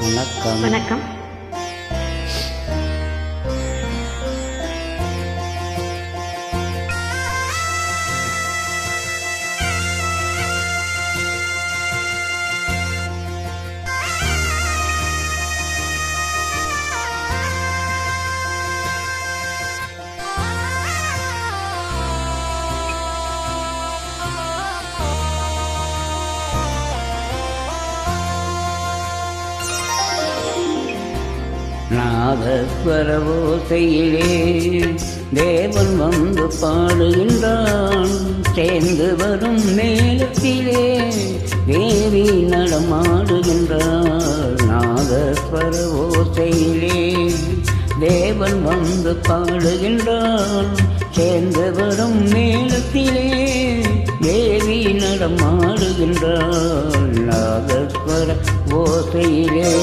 வணக்கம். வணக்கம். நாதஸ்வர ஓசையிலே தேவன் வந்து பாடுகின்றான். சேர்ந்து வரும் நேரத்திலே தேவி நடமாடுகின்றாள். நாதஸ்வர ஓசையிலே தேவன் வந்து பாடுகின்றான். சேர்ந்து வரும் நேரத்திலே தேவி நடமாடுகின்றாள். நாதஸ்வர ஓசையிலே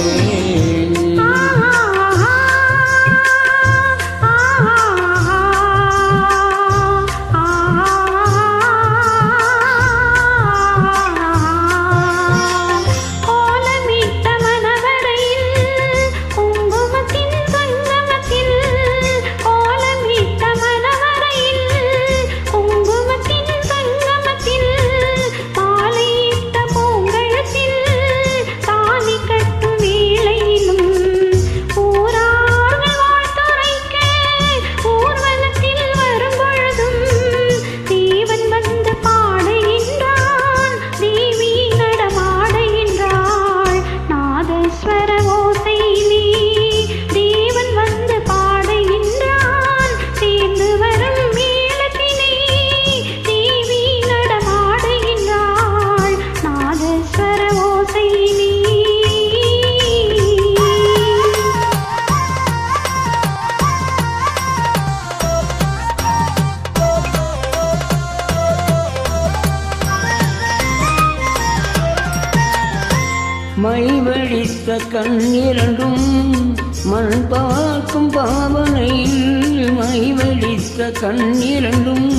மைவழித்த கண்ணிரண்டும் மண் பார்க்கும் பாவனையில். மைவழித்த கண்ணிரண்டும்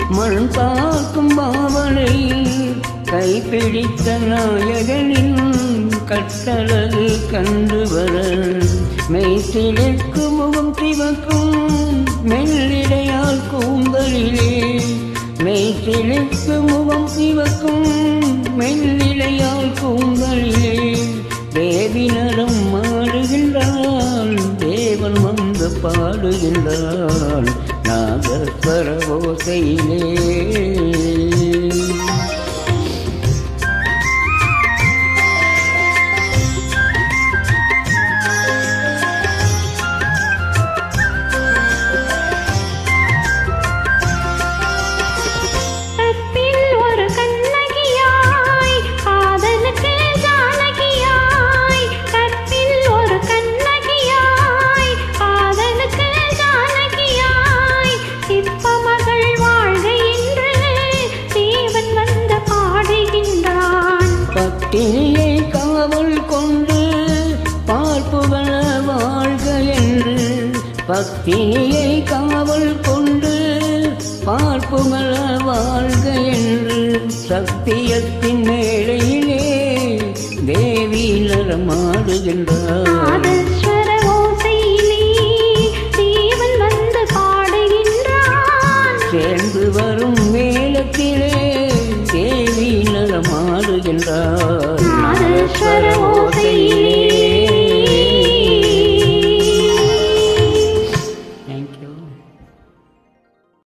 மண் பார்க்கும் பாவனையில். கைப்பிடித்த நாயகனின் கட்டழகு கண்டு வர மெய்சிலிற்கு முகம் சிவக்கும் மெல்லிடையால் கூந்தலிலே. மெய்சிலிற்கு முகம் சிவக்கும் மெல்லிடையால் கூந்தலிலே. தேவி நடம் மாடுகின்றாள். தேவன் வந்து பாடுகின்றாள். நாதஸ்வர ஓசையிலே பக்தியை காவல் கொண்டு பார்ப்புகள வாழ்க என்று. பக்தியை காவல் கொண்டு பார்ப்புகள வாழ்க என்று. சத்தியத்தின் மேடையிலே தேவி நடமாடுகின்றார்.